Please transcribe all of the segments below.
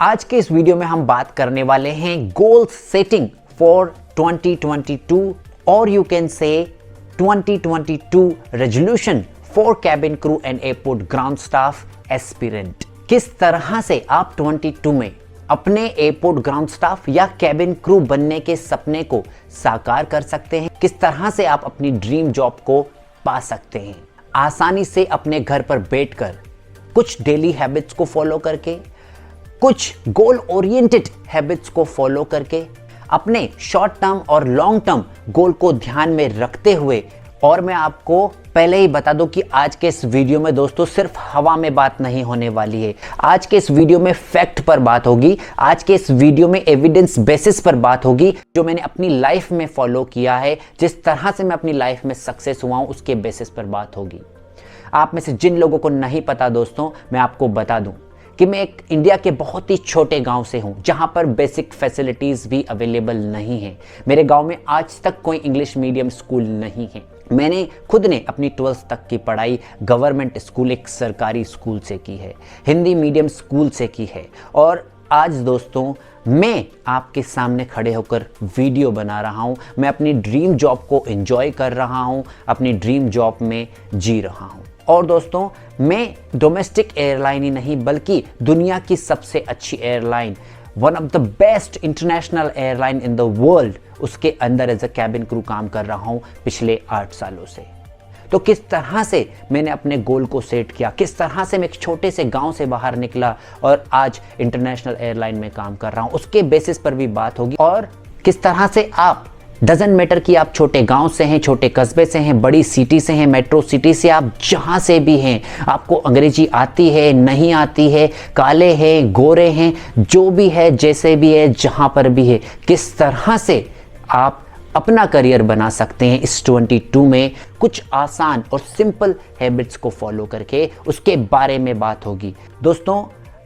आज के इस वीडियो में हम बात करने वाले हैं गोल सेटिंग फॉर 2022 और you can say 2022 resolution for cabin crew and airport ground staff aspirant. किस तरह से आप 22 में अपने एयरपोर्ट ग्राउंड स्टाफ या कैबिन क्रू बनने के सपने को साकार कर सकते हैं, किस तरह से आप अपनी ड्रीम जॉब को पा सकते हैं आसानी से अपने घर पर बैठकर, कुछ डेली हैबिट्स को फॉलो करके, कुछ गोल ओरिएंटेड हैबिट्स को फॉलो करके, अपने शॉर्ट टर्म और लॉन्ग टर्म गोल को ध्यान में रखते हुए। और मैं आपको पहले ही बता दूं कि आज के इस वीडियो में दोस्तों सिर्फ हवा में बात नहीं होने वाली है। आज के इस वीडियो में फैक्ट पर बात होगी, आज के इस वीडियो में एविडेंस बेसिस पर बात होगी, जो मैंने अपनी लाइफ में फॉलो किया है, जिस तरह से मैं अपनी लाइफ में सक्सेस हुआ हूं उसके बेसिस पर बात होगी। आप में से जिन लोगों को नहीं पता दोस्तों, मैं आपको बता दूं कि मैं एक इंडिया के बहुत ही छोटे गांव से हूं, जहां पर बेसिक फैसिलिटीज भी अवेलेबल नहीं है। मेरे गांव में आज तक कोई इंग्लिश मीडियम स्कूल नहीं है। मैंने खुद ने अपनी 12th तक की पढ़ाई गवर्नमेंट स्कूल, एक सरकारी स्कूल से की है, हिंदी मीडियम स्कूल से की है। और आज दोस्तों मैं आपके सामने खड़े होकर वीडियो बना रहा हूं। मैं अपनी ड्रीम जॉब को एंजॉय कर रहा हूं, अपनी ड्रीम जॉब में जी रहा हूं। और दोस्तों मैं डोमेस्टिक एयरलाइन ही नहीं बल्कि दुनिया की सबसे अच्छी airline, one of the best international airline in the world, उसके अंदर एज अ कैबिन क्रू काम कर रहा हूं पिछले 8 सालों से। तो किस तरह से मैंने अपने गोल को सेट किया, किस तरह से मैं एक छोटे से गांव से बाहर निकला और आज इंटरनेशनल एयरलाइन में काम कर रहा हूं, उसके बेसिस पर भी बात होगी। और किस तरह से आप, डजंट मैटर कि आप छोटे गांव से हैं, छोटे कस्बे से हैं, बड़ी सिटी से हैं, मेट्रो सिटी से, आप जहां से भी हैं, आपको अंग्रेजी आती है नहीं आती है, काले हैं गोरे हैं, जो भी है, जैसे भी है, जहां पर भी है, किस तरह से आप अपना करियर बना सकते हैं इस 22 में कुछ आसान और सिंपल हैबिट्स को फॉलो करके, उसके बारे में बात होगी। दोस्तों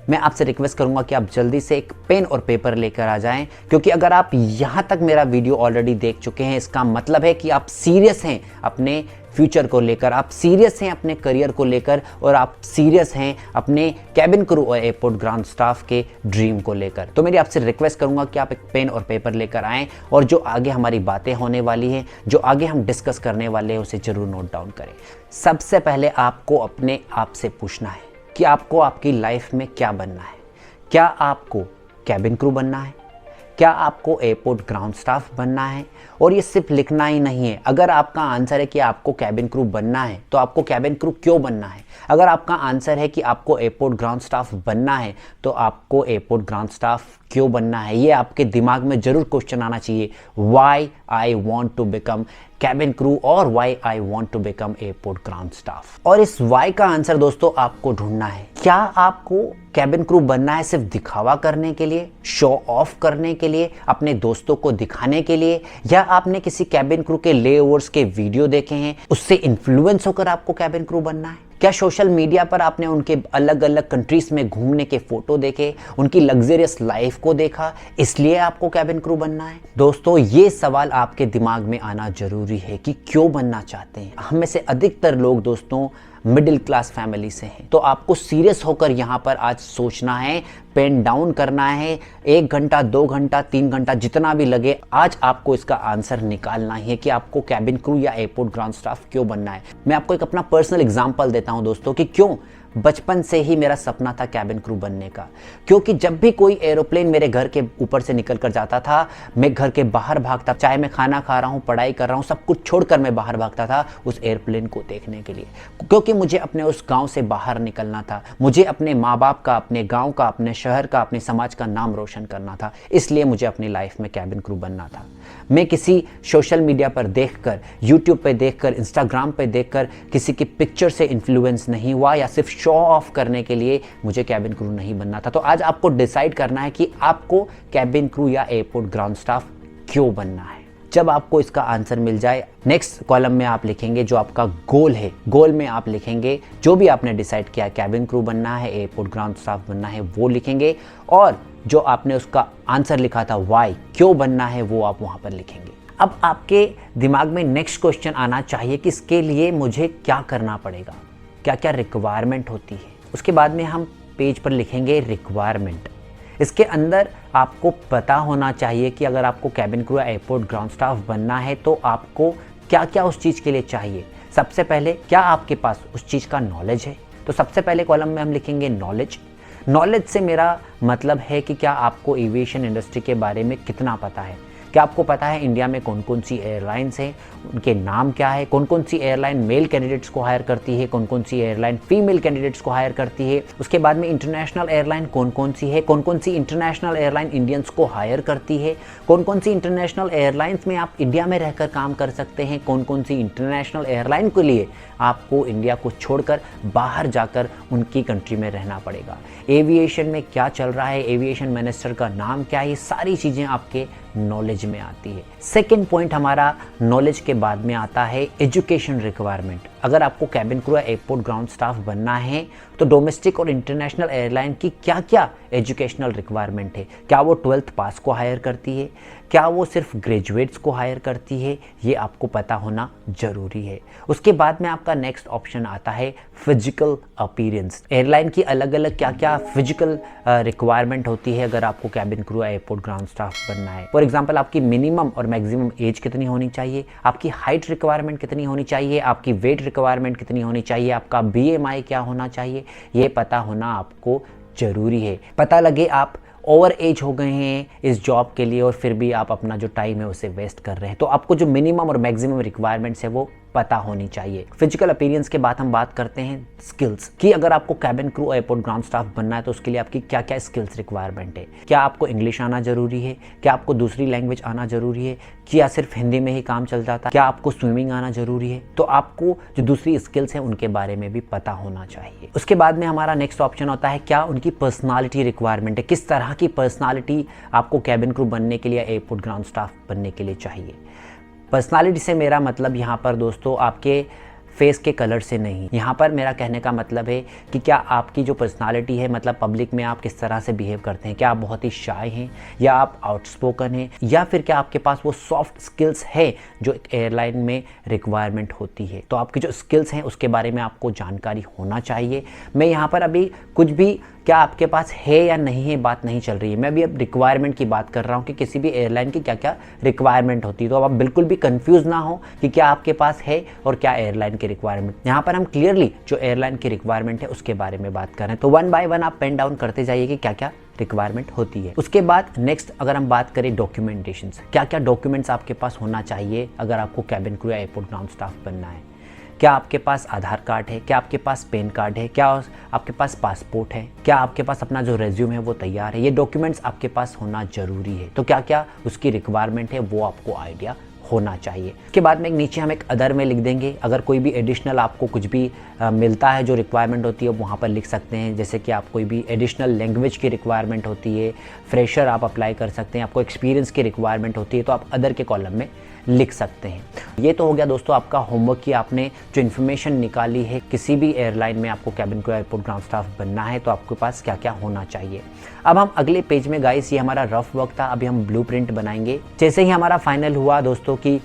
मैं आपसे रिक्वेस्ट करूंगा कि आप जल्दी से एक पेन और पेपर लेकर आ जाएं, क्योंकि अगर आप यहां तक मेरा वीडियो ऑलरेडी देख चुके हैं, इसका मतलब है कि आप सीरियस हैं अपने फ्यूचर को लेकर, आप सीरियस हैं अपने करियर को लेकर, और आप सीरियस हैं अपने कैबिन क्रू और एयरपोर्ट ग्राउंड स्टाफ के ड्रीम को लेकर। तो मेरी आपसे रिक्वेस्ट करूंगा कि आप एक पेन और पेपर लेकर आएँ और जो आगे हमारी बातें होने वाली हैं, जो आगे हम डिस्कस करने वाले हैं, उसे जरूर नोट डाउन करें। सबसे पहले आपको अपने आप से पूछना है कि आपको आपकी लाइफ में क्या बनना है। क्या आपको कैबिन क्रू बनना है? क्या आपको एयरपोर्ट ग्राउंड स्टाफ बनना है? और ये सिर्फ लिखना ही नहीं है। अगर आपका आंसर है कि आपको कैबिन क्रू बनना है, तो आपको कैबिन क्रू क्यों बनना है? अगर आपका आंसर है कि आपको एयरपोर्ट ग्राउंड स्टाफ बनना है, तो आपको एयरपोर्ट ग्राउंड स्टाफ क्यों बनना है? ये आपके दिमाग में जरूर क्वेश्चन आना चाहिए। Why I want to become cabin crew और why I want to become airport ground staff. और इस वाई का आंसर दोस्तों आपको ढूंढना है। क्या आपको कैबिन क्रू बनना है सिर्फ दिखावा करने के लिए, शो ऑफ करने के लिए, अपने दोस्तों को दिखाने के लिए, या आपने किसी कैबिन क्रू के लेओवर्स के वीडियो देखे हैं, उससे इन्फ्लुएंस होकर आपको कैबिन क्रू बनना है? क्या सोशल मीडिया पर आपने उनके अलग अलग कंट्रीज में घूमने के फोटो देखे, उनकी लग्जरियस लाइफ को देखा, इसलिए आपको कैबिन क्रू बनना है? दोस्तों ये सवाल आपके दिमाग में आना जरूरी है कि क्यों बनना चाहते हैं। हम में से अधिकतर लोग दोस्तों मिडिल क्लास फैमिली से हैं, तो आपको सीरियस होकर यहाँ पर आज सोचना है, पेन डाउन करना है। 1 घंटा 2 घंटा 3 घंटा जितना भी लगे, आज आपको इसका आंसर निकालना ही है कि आपको कैबिन क्रू या एयरपोर्ट ग्राउंड स्टाफ क्यों बनना है। मैं आपको एक अपना पर्सनल एग्जांपल देता हूं दोस्तों कि क्यों बचपन से ही मेरा सपना था कैबिन क्रू बनने का। क्योंकि जब भी कोई एरोप्लेन मेरे घर के ऊपर से निकल कर जाता था, मैं घर के बाहर भागता, चाहे मैं खाना खा रहा हूँ, पढ़ाई कर रहा हूँ, सब कुछ छोड़कर मैं बाहर भागता था उस एयरप्लेन को देखने के लिए, क्योंकि मुझे अपने उस गांव से बाहर निकलना था। मुझे अपने माँ बाप का, अपने गांव का, अपने शहर का, अपने समाज का नाम रोशन करना था। इसलिए मुझे अपनी लाइफ में कैबिन क्रू बनना था। मैं किसी सोशल मीडिया पर देखकर, यूट्यूब पे देखकर, इंस्टाग्राम पे देखकर किसी की पिक्चर से इन्फ्लुएंस नहीं हुआ, या सिर्फ शो ऑफ करने के लिए मुझे कैबिन क्रू नहीं बनना था। तो आज आपको डिसाइड करना है कि आपको कैबिन क्रू या एयरपोर्ट ग्राउंड स्टाफ क्यों बनना है। जब आपको इसका आंसर मिल जाए, नेक्स्ट कॉलम में आप लिखेंगे जो आपका गोल है। गोल में आप लिखेंगे जो भी आपने डिसाइड किया, कैबिन क्रू बनना है, एयरपोर्ट ग्राउंड स्टाफ बनना है, वो लिखेंगे। और जो आपने उसका आंसर लिखा था वाई, क्यों बनना है, वो आप वहां पर लिखेंगे। अब आपके दिमाग में नेक्स्ट क्वेश्चन आना चाहिए कि इसके लिए मुझे क्या करना पड़ेगा, क्या क्या रिक्वायरमेंट होती है। उसके बाद में हम पेज पर लिखेंगे रिक्वायरमेंट। इसके अंदर आपको पता होना चाहिए कि अगर आपको कैबिन क्रू या एयरपोर्ट ग्राउंड स्टाफ बनना है तो आपको क्या क्या उस चीज़ के लिए चाहिए। सबसे पहले, क्या आपके पास उस चीज़ का नॉलेज है? तो सबसे पहले कॉलम में हम लिखेंगे नॉलेज। नॉलेज से मेरा मतलब है कि क्या आपको एविएशन इंडस्ट्री के बारे में कितना पता है। क्या आपको पता है इंडिया में कौन कौन सी एयरलाइंस हैं, उनके नाम क्या है, कौन कौन सी एयरलाइन मेल कैंडिडेट्स को हायर करती है, कौन कौन सी एयरलाइन फीमेल कैंडिडेट्स को हायर करती है। उसके बाद में इंटरनेशनल एयरलाइन कौन कौन सी है, कौन कौन सी इंटरनेशनल एयरलाइन इंडियंस को हायर करती है, कौन कौन सी इंटरनेशनल एयरलाइंस में आप इंडिया में रहकर काम कर सकते हैं, कौन कौन सी इंटरनेशनल एयरलाइन के लिए आपको इंडिया को छोड़कर बाहर जाकर उनकी कंट्री में रहना पड़ेगा। एविएशन में क्या चल रहा है, एविएशन मिनिस्टर का नाम क्या है, ये सारी चीज़ें आपके नॉलेज में आती है। सेकंड पॉइंट हमारा नॉलेज के बाद में आता है एजुकेशन रिक्वायरमेंट। अगर आपको कैबिन क्रू या एयरपोर्ट ग्राउंड स्टाफ बनना है तो डोमेस्टिक और इंटरनेशनल एयरलाइन की क्या क्या एजुकेशनल रिक्वायरमेंट है। क्या वो 12th पास को हायर करती है, क्या वो सिर्फ ग्रेजुएट्स को हायर करती है, ये आपको पता होना जरूरी है। उसके बाद में आपका नेक्स्ट ऑप्शन आता है फिजिकल अपीयरेंस। एयरलाइन की अलग अलग क्या क्या फिजिकल रिक्वायरमेंट होती है अगर आपको कैबिन क्रू या एयरपोर्ट ग्राउंड स्टाफ बनना है। फॉर एग्जाम्पल, आपकी मिनिमम और मैक्सिमम एज कितनी होनी चाहिए, आपकी हाइट रिक्वायरमेंट कितनी होनी चाहिए, आपकी वेट रिक्वायरमेंट कितनी होनी चाहिए, आपका BMI क्या होना चाहिए, ये पता होना आपको जरूरी है। पता लगे आप ओवर एज हो गए हैं इस जॉब के लिए और फिर भी आप अपना जो टाइम है उसे वेस्ट कर रहे हैं, तो आपको जो मिनिमम और मैक्सिमम रिक्वायरमेंट्स है वो पता होनी चाहिए। फिजिकल अपीयरेंस के बाद हम बात करते हैं स्किल्स की। अगर आपको cabin crew airport ground staff बनना है तो उसके लिए आपकी क्या क्या स्किल्स रिक्वायरमेंट है। क्या आपको इंग्लिश आना जरूरी है, क्या आपको दूसरी लैंग्वेज आना जरूरी है, क्या सिर्फ हिंदी में ही काम चल जाता है, क्या आपको स्विमिंग आना जरूरी है। तो आपको जो दूसरी स्किल्स हैं उनके बारे में भी पता होना चाहिए। उसके बाद में हमारा नेक्स्ट ऑप्शन होता है क्या उनकी पर्सनालिटी रिक्वायरमेंट है, किस तरह की पर्सनालिटी आपको कैबिन क्रू बनने के लिए, एयरपोर्ट ग्राउंड स्टाफ बनने के लिए चाहिए। पर्सनालिटी से मेरा मतलब यहाँ पर दोस्तों आपके फेस के कलर से नहीं, यहाँ पर मेरा कहने का मतलब है कि क्या आपकी जो पर्सनालिटी है, मतलब पब्लिक में आप किस तरह से बिहेव करते हैं, क्या आप बहुत ही शाय हैं या आप आउटस्पोकन हैं, या फिर क्या आपके पास वो सॉफ्ट स्किल्स है जो एक एयरलाइन में रिक्वायरमेंट होती है। तो आपकी जो स्किल्स हैं उसके बारे में आपको जानकारी होना चाहिए। मैं यहाँ पर अभी कुछ भी क्या आपके पास है या नहीं है बात नहीं चल रही है, मैं अभी अब रिक्वायरमेंट की बात कर रहा हूँ कि किसी भी एयरलाइन की क्या क्या रिक्वायरमेंट होती है। तो अब आप बिल्कुल भी कंफ्यूज ना हो कि क्या आपके पास है और क्या एयरलाइन की रिक्वायरमेंट। यहाँ पर हम क्लियरली जो एयरलाइन की रिक्वायरमेंट है उसके बारे में बात कर रहे हैं। तो 1 बाय 1 आप पेन डाउन करते जाइए कि क्या क्या रिक्वायरमेंट होती है। उसके बाद नेक्स्ट अगर हम बात करें डॉक्यूमेंटेशन, क्या क्या डॉक्यूमेंट्स आपके पास होना चाहिए अगर आपको कैबिन क्रू या एयरपोर्ट ग्राउंड स्टाफ बनना है। क्या आपके पास आधार कार्ड है, क्या आपके पास पैन कार्ड है, क्या आपके पास पासपोर्ट है, क्या आपके पास अपना जो रेज्यूम है वो तैयार है। ये डॉक्यूमेंट्स आपके पास होना जरूरी है। तो क्या क्या उसकी रिक्वायरमेंट है वो आपको आइडिया होना चाहिए। इसके बाद में नीचे हम एक अदर में लिख देंगे, अगर कोई भी एडिशनल आपको कुछ भी मिलता है जो रिक्वायरमेंट होती है वहाँ पर लिख सकते हैं। जैसे कि आप कोई भी एडिशनल लैंग्वेज की रिक्वायरमेंट होती है, फ्रेशर आप अप्लाई कर सकते हैं, आपको एक्सपीरियंस की रिक्वायरमेंट होती है तो आप अदर के कॉलम में लिख सकते हैं। ये तो हो गया दोस्तों आपका होमवर्क कि आपने जो इन्फॉर्मेशन निकाली है किसी भी एयरलाइन में आपको cabin crew airport ground staff बनना है तो आपके पास क्या क्या होना चाहिए। अब हम अगले पेज में गाइस, ये हमारा रफ वर्क था, अभी हम ब्लूप्रिंट बनाएंगे। जैसे ही हमारा फाइनल हुआ दोस्तों कि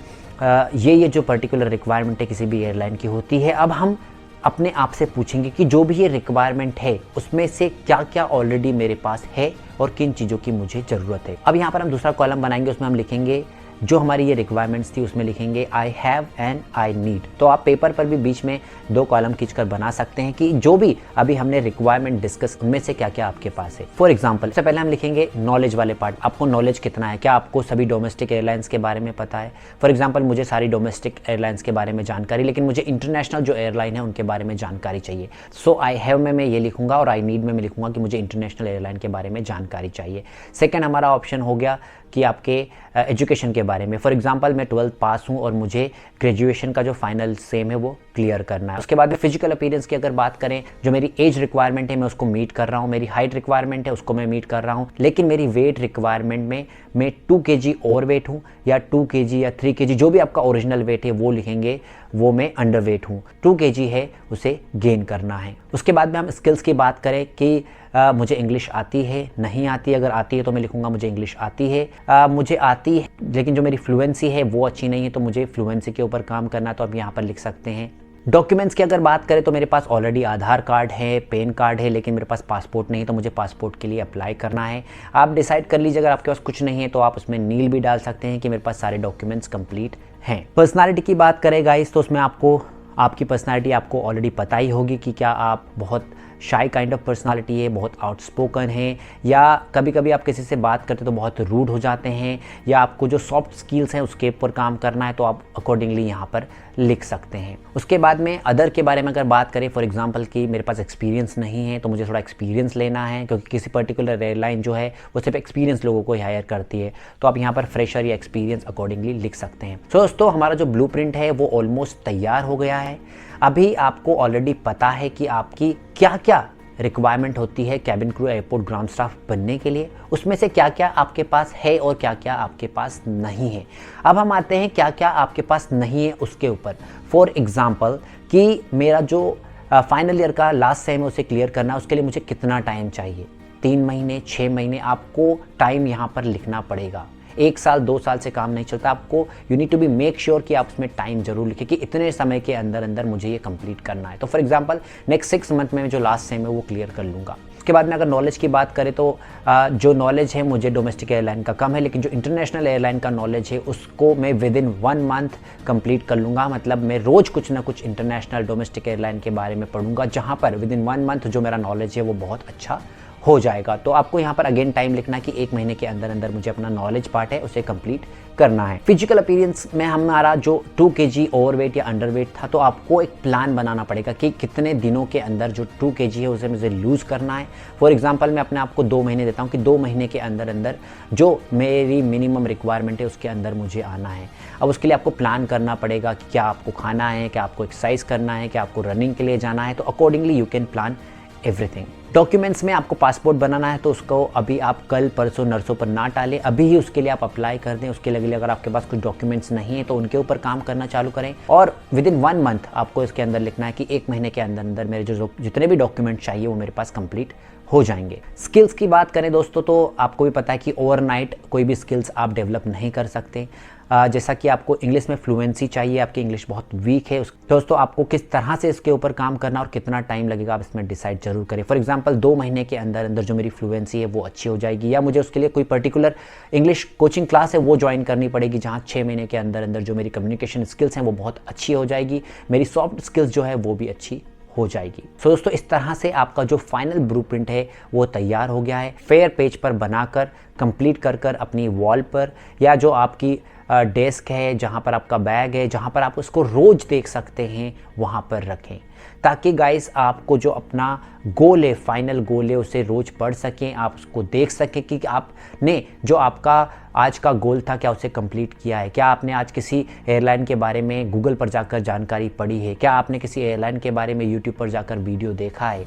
ये जो पर्टिकुलर रिक्वायरमेंट है किसी भी एयरलाइन की होती है, अब हम अपने आप से पूछेंगे कि जो भी ये रिक्वायरमेंट है उसमें से क्या क्या ऑलरेडी मेरे पास है और किन चीज़ों की मुझे ज़रूरत है। अब यहाँ पर हम दूसरा कॉलम बनाएंगे, उसमें हम लिखेंगे जो हमारी ये रिक्वायरमेंट्स थी उसमें लिखेंगे I have and I need. तो आप पेपर पर भी बीच में 2 कॉलम खींचकर बना सकते हैं कि जो भी अभी हमने रिक्वायरमेंट डिस्कस उनमें से क्या क्या आपके पास है। फॉर एग्जांपल सबसे पहले हम लिखेंगे नॉलेज वाले पार्ट, आपको नॉलेज कितना है, क्या आपको सभी डोमेस्टिक एयरलाइंस के बारे में पता है। फॉर एग्जाम्पल मुझे सारी डोमेस्टिक एयरलाइंस के बारे में जानकारी, लेकिन मुझे इंटरनेशनल जो एयरलाइन है उनके बारे में जानकारी चाहिए। सो आई हैव में मैं ये लिखूंगा और आई नीड में मैं लिखूंगा कि मुझे इंटरनेशनल एयरलाइन के बारे में जानकारी चाहिए। सेकेंड हमारा ऑप्शन हो गया कि आपके एजुकेशन के बारे में। फॉर एग्जांपल मैं 12th पास हूं और मुझे ग्रेजुएशन का जो फाइनल सेम है वो क्लियर करना है। उसके बाद में फिजिकल अपीयरेंस की अगर बात करें, जो मेरी एज रिक्वायरमेंट है मैं उसको मीट कर रहा हूं, मेरी हाइट रिक्वायरमेंट है उसको मैं मीट कर रहा हूं, लेकिन मेरी वेट रिक्वायरमेंट में मैं 2 kg ओवर वेट हूँ या 2 kg या 3 kg जो भी आपका ओरिजिनल वेट है वो लिखेंगे, वो मैं अंडर वेट हूँ। 2 kg है उसे गेन करना है। उसके बाद में हम स्किल्स की बात करें कि मुझे इंग्लिश आती है, नहीं आती, अगर आती है तो मैं लिखूंगा मुझे इंग्लिश आती है। मुझे आती है लेकिन जो मेरी फ्लुएंसी है वो अच्छी नहीं है तो मुझे फ्लुएंसी के ऊपर काम करना, तो आप यहाँ पर लिख सकते हैं डॉक्यूमेंट्स की अगर बात करें तो मेरे पास ऑलरेडी आधार कार्ड है, पैन कार्ड है, लेकिन मेरे पास पासपोर्ट नहीं है, तो मुझे पासपोर्ट के लिए अप्लाई करना है। आप डिसाइड कर लीजिए, अगर आपके पास कुछ नहीं है तो आप उसमें नील भी डाल सकते हैं कि मेरे पास सारे डॉक्यूमेंट्स कंप्लीट हैं। पर्सनालिटी की बात करें गाइस, तो उसमें आपकी पर्सनालिटी आपको ऑलरेडी पता ही होगी कि क्या आप बहुत शाई काइंड ऑफ पर्सनालिटी है, बहुत आउटस्पोकन है, या कभी कभी आप किसी से बात करते तो बहुत रूड हो जाते हैं, या आपको जो सॉफ्ट स्किल्स हैं उसके ऊपर काम करना है, तो आप अकॉर्डिंगली यहाँ पर लिख सकते हैं। उसके बाद में अदर के बारे में अगर बात करें, फॉर एग्जांपल कि मेरे पास एक्सपीरियंस नहीं है तो मुझे थोड़ा एक्सपीरियंस लेना है, क्योंकि किसी पर्टिकुलर एयरलाइन जो है वो सिर्फ एक्सपीरियंस लोगों को हायर करती है, तो आप यहाँ पर फ्रेशर या एक्सपीरियंस अकॉर्डिंगली लिख सकते हैं। सो दोस्तों, हमारा जो ब्लूप्रिंट है वो ऑलमोस्ट तैयार हो गया है। अभी आपको ऑलरेडी पता है कि आपकी क्या क्या रिक्वायरमेंट होती है cabin crew airport ground staff बनने के लिए, उसमें से क्या क्या आपके पास है और क्या क्या आपके पास नहीं है। अब हम आते हैं क्या क्या आपके पास नहीं है उसके ऊपर। फॉर एग्जांपल कि मेरा जो फाइनल ईयर का लास्ट सेम है उसे क्लियर करना, उसके लिए मुझे कितना टाइम चाहिए, 3 महीने, 6 महीने, आपको टाइम यहाँ पर लिखना पड़ेगा। 1 साल 2 साल से काम नहीं चलता, आपको you need to be make sure कि आप उसमें टाइम जरूर लिखें कि इतने समय के अंदर अंदर मुझे ये कंप्लीट करना है। तो फॉर एग्जांपल नेक्स्ट 6 मंथ में जो लास्ट सेम है वो क्लियर कर लूँगा। उसके बाद में अगर नॉलेज की बात करें तो जो नॉलेज है मुझे डोमेस्टिक एयरलाइन का कम है, लेकिन जो इंटरनेशनल एयरलाइन का नॉलेज है उसको मैं विद इन 1 मंथ कंप्लीट कर लूँगा। मतलब मैं रोज़ कुछ ना कुछ इंटरनेशनल डोमेस्टिक एयरलाइन के बारे में पढ़ूंगा, जहाँ पर विद इन 1 मंथ जो मेरा नॉलेज है वो बहुत अच्छा हो जाएगा। तो आपको यहाँ पर अगेन टाइम लिखना कि 1 महीने के अंदर अंदर मुझे अपना नॉलेज पार्ट है उसे कंप्लीट करना है। फिजिकल अपीयरेंस में हमारा जो 2 kg ओवरवेट या अंडरवेट था, तो आपको एक प्लान बनाना पड़ेगा कि कितने दिनों के अंदर जो 2 kg है उसे मुझे लूज़ करना है। फॉर एग्जांपल मैं अपने आप को 2 महीने देता हूँ कि 2 महीने के अंदर अंदर जो मेरी मिनिमम रिक्वायरमेंट है उसके अंदर मुझे आना है। अब उसके लिए आपको प्लान करना पड़ेगा कि क्या आपको खाना है, क्या आपको एक्सरसाइज करना है, क्या आपको रनिंग के लिए जाना है, तो accordingly you can plan everything. Documents में आपको पासपोर्ट बनाना है, तो उसको अभी आप कल परसों नरसों पर ना टालें, अभी ही उसके लिए आप अप्लाई कर दें। उसके लिए अगर आपके पास कुछ डॉक्यूमेंट्स नहीं है तो उनके ऊपर काम करना चालू करें, और विद इन 1 मंथ आपको इसके अंदर लिखना है कि 1 महीने के अंदर अंदर मेरे जो जितने भी डॉक्यूमेंट चाहिए वो मेरे पास कंप्लीट हो जाएंगे। स्किल्स की बात करें दोस्तों, तो आपको भी पता है कि ओवरनाइट कोई भी स्किल्स आप डेवलप नहीं कर सकते। जैसा कि आपको इंग्लिश में फ्लुएंसी चाहिए, आपकी इंग्लिश बहुत वीक है, दोस्तों आपको किस तरह से इसके ऊपर काम करना और कितना टाइम लगेगा आप इसमें डिसाइड जरूर करें। फॉर एग्जांपल 2 महीने के अंदर अंदर जो मेरी फ्लुएंसी है वो अच्छी हो जाएगी, या मुझे उसके लिए कोई पर्टिकुलर इंग्लिश कोचिंग क्लास है वो ज्वाइन करनी पड़ेगी, जहाँ 6 महीने के अंदर अंदर जो मेरी कम्युनिकेशन स्किल्स हैं वो बहुत अच्छी हो जाएगी, मेरी सॉफ्ट स्किल्स जो है वो भी अच्छी हो जाएगी। सो दोस्तों, इस तरह से आपका जो फाइनल ब्लूप्रिंट है वो तैयार हो गया है। फेयर पेज पर बनाकर कंप्लीट कर अपनी वॉल पर, या जो आपकी डेस्क है, जहाँ पर आपका बैग है, जहाँ पर आप उसको रोज देख सकते हैं, वहाँ पर रखें, ताकि गाइस आपको जो अपना गोल है, फाइनल गोल है, उसे रोज पढ़ सकें, आप उसको देख सकें कि आपने जो आपका आज का गोल था क्या उसे कंप्लीट किया है। क्या आपने आज किसी एयरलाइन के बारे में गूगल पर जाकर जानकारी पढ़ी है, क्या आपने किसी एयरलाइन के बारे में यूट्यूब पर जाकर वीडियो देखा है,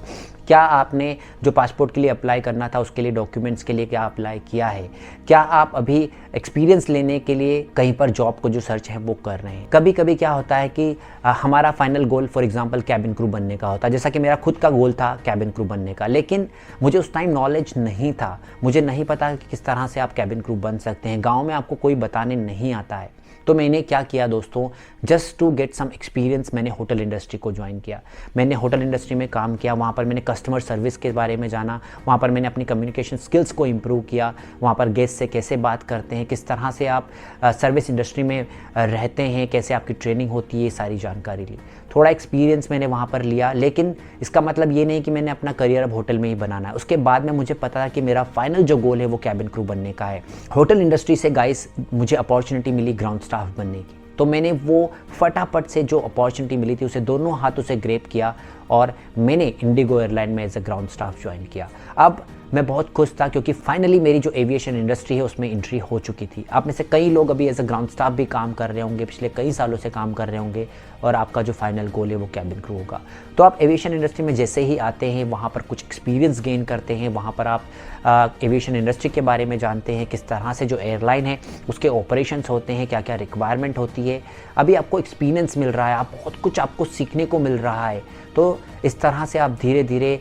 क्या आपने जो पासपोर्ट के लिए अप्लाई करना था उसके लिए डॉक्यूमेंट्स के लिए क्या अप्लाई किया है, क्या आप अभी एक्सपीरियंस लेने के लिए कहीं पर जॉब को जो सर्च है वो कर रहे हैं। कभी कभी क्या होता है कि हमारा final goal for example cabin crew बनने का होता है, जैसा कि मेरा खुद का गोल था कैबिन क्रू बनने का, लेकिन मुझे उस टाइम नॉलेज नहीं था, मुझे नहीं पता कि किस तरह से आप कैबिन क्रू बन सकते हैं, गाँव में आपको कोई बताने नहीं आता है। तो मैंने क्या किया दोस्तों, just to get some experience मैंने होटल इंडस्ट्री को ज्वाइन किया। मैंने होटल इंडस्ट्री में काम किया, वहाँ पर मैंने कस्टमर सर्विस के बारे में जाना, वहाँ पर मैंने अपनी कम्युनिकेशन स्किल्स को इम्प्रूव किया, वहाँ पर गेस्ट से कैसे बात करते हैं, किस तरह से आप सर्विस इंडस्ट्री में रहते हैं, कैसे आपकी ट्रेनिंग होती है, ये सारी जानकारी ली। थोड़ा एक्सपीरियंस मैंने वहाँ पर लिया, लेकिन इसका मतलब ये नहीं कि मैंने अपना करियर अब होटल में ही बनाना है। उसके बाद में मुझे पता था कि मेरा फाइनल जो गोल है वो कैबिन क्रू बनने का है। होटल इंडस्ट्री से गाइस मुझे अपॉर्चुनिटी मिली ग्राउंड स्टाफ बनने की, तो मैंने वो फटाफट से जो अपॉर्चुनिटी मिली थी उसे दोनों हाथों से ग्रैब किया और मैंने इंडिगो एयरलाइन में as a ground staff join किया। अब मैं बहुत खुश था क्योंकि फाइनली मेरी जो एविएशन इंडस्ट्री है उसमें एंट्री हो चुकी थी। आप में से कई लोग अभी एज अ ग्राउंड स्टाफ भी काम कर रहे होंगे, पिछले कई सालों से काम कर रहे होंगे, और आपका जो फाइनल गोल है वो कैबिन क्रू होगा। तो आप एविएशन इंडस्ट्री में जैसे ही आते हैं वहाँ पर कुछ एक्सपीरियंस गेन करते हैं, वहाँ पर आप एविएशन इंडस्ट्री के बारे में जानते हैं, किस तरह से जो एयरलाइन है उसके ऑपरेशंस होते हैं, क्या क्या रिक्वायरमेंट होती है। अभी आपको एक्सपीरियंस मिल रहा है, आप बहुत कुछ आपको सीखने को मिल रहा है। तो इस तरह से आप धीरे धीरे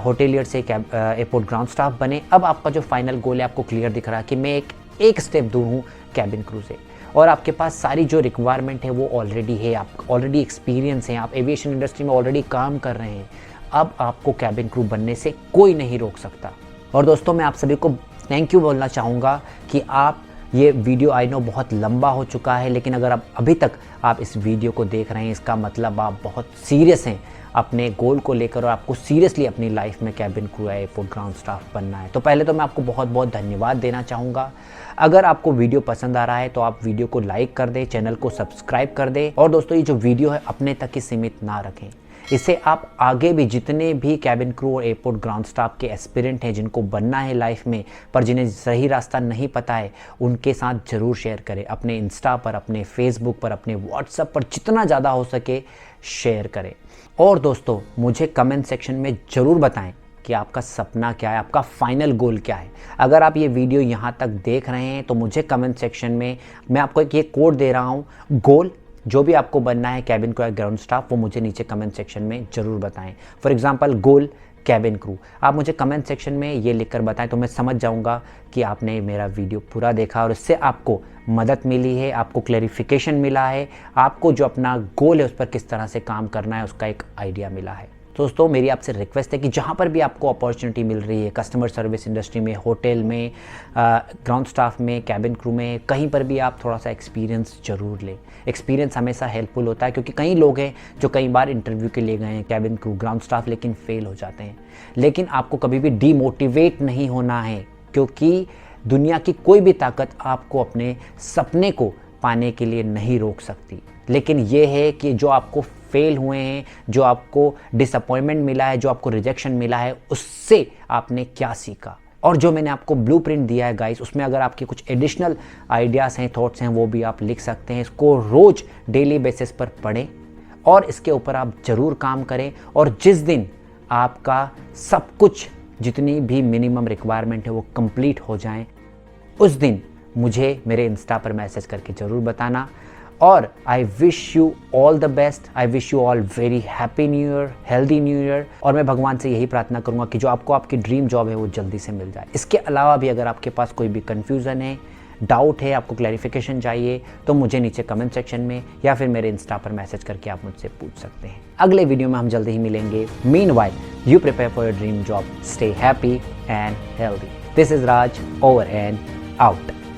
होटेलियर से एयरपोर्ट ग्राउंड स्टाफ बने। अब आपका जो फाइनल गोल है आपको क्लियर दिख रहा है कि मैं एक स्टेप दूर हूँ कैबिन क्रू से, और आपके पास सारी जो रिक्वायरमेंट है वो ऑलरेडी है, आप ऑलरेडी एक्सपीरियंस हैं, आप एविएशन इंडस्ट्री में ऑलरेडी काम कर रहे हैं, अब आपको कैबिन क्रू बनने से कोई नहीं रोक सकता। और दोस्तों मैं आप सभी को थैंक यू बोलना चाहूँगा कि आप ये वीडियो आई नो बहुत लंबा हो चुका है, लेकिन अगर आप अभी तक आप इस वीडियो को देख रहे हैं, इसका मतलब आप बहुत सीरियस हैं अपने गोल को लेकर और आपको सीरियसली अपनी लाइफ में कैबिन क्रू या एयरपोर्ट ग्राउंड स्टाफ बनना है। तो पहले तो मैं आपको बहुत बहुत धन्यवाद देना चाहूँगा। अगर आपको वीडियो पसंद आ रहा है तो आप वीडियो को लाइक कर दें, चैनल को सब्सक्राइब कर दें, और दोस्तों ये जो वीडियो है अपने तक ही सीमित ना रखें, इसे आप आगे भी जितने भी कैबिन क्रू और एयरपोर्ट ग्राउंड स्टाफ के एस्पिरेंट हैं जिनको बनना है लाइफ में पर जिन्हें सही रास्ता नहीं पता है, उनके साथ ज़रूर शेयर करें। अपने इंस्टा पर, अपने फेसबुक पर, अपने व्हाट्सएप पर जितना ज़्यादा हो सके शेयर करें। और दोस्तों मुझे कमेंट सेक्शन में ज़रूर बताएं कि आपका सपना क्या है, आपका फाइनल गोल क्या है। अगर आप ये वीडियो यहाँ तक देख रहे हैं तो मुझे कमेंट सेक्शन में मैं आपको एक ये कोड दे रहा हूँ, गोल जो भी आपको बनना है कैबिन क्रू या ग्राउंड स्टाफ, वो मुझे नीचे कमेंट सेक्शन में ज़रूर बताएं। For example goal cabin crew, आप मुझे कमेंट सेक्शन में ये लिखकर बताएं तो मैं समझ जाऊंगा कि आपने मेरा वीडियो पूरा देखा और इससे आपको मदद मिली है, आपको क्लैरिफिकेशन मिला है, आपको जो अपना गोल है उस पर किस तरह से काम करना है उसका एक आइडिया मिला है। दोस्तों मेरी आपसे रिक्वेस्ट है कि जहाँ पर भी आपको अपॉर्चुनिटी मिल रही है, कस्टमर सर्विस इंडस्ट्री में, होटल में, ग्राउंड स्टाफ में, कैबिन क्रू में, कहीं पर भी आप थोड़ा सा एक्सपीरियंस ज़रूर लें। एक्सपीरियंस हमेशा हेल्पफुल होता है, क्योंकि कई लोग हैं जो कई बार इंटरव्यू के लिए गए हैं कैबिन क्रू, ग्राउंड स्टाफ, लेकिन फेल हो जाते हैं। लेकिन आपको कभी भी डीमोटिवेट नहीं होना है, क्योंकि दुनिया की कोई भी ताकत आपको अपने सपने को पाने के लिए नहीं रोक सकती। लेकिन ये है कि जो आपको फेल हुए हैं, जो आपको डिसअपॉइंटमेंट मिला है, जो आपको रिजेक्शन मिला है, उससे आपने क्या सीखा। और जो मैंने आपको ब्लूप्रिंट दिया है गाइस, उसमें अगर आपके कुछ एडिशनल आइडियाज़ हैं, थॉट्स हैं, वो भी आप लिख सकते हैं। इसको रोज़ डेली बेसिस पर पढ़ें और इसके ऊपर आप ज़रूर काम करें। और जिस दिन आपका सब कुछ, जितनी भी मिनिमम रिक्वायरमेंट है वो कंप्लीट हो जाएं, उस दिन मुझे मेरे इंस्टा पर मैसेज करके ज़रूर बताना। और I wish you all the best, I wish you all very happy new year, healthy new year. और मैं भगवान से यही प्रार्थना करूंगा कि जो आपको आपकी ड्रीम जॉब है वो जल्दी से मिल जाए। इसके अलावा भी अगर आपके पास कोई भी कन्फ्यूज़न है, डाउट है, आपको क्लैरिफिकेशन चाहिए, तो मुझे नीचे कमेंट सेक्शन में या फिर मेरे इंस्टा पर मैसेज करके आप मुझसे पूछ सकते हैं। अगले वीडियो में हम जल्दी ही मिलेंगे। Meanwhile you prepare for your dream job, stay happy and healthy. This is Raj, over and out.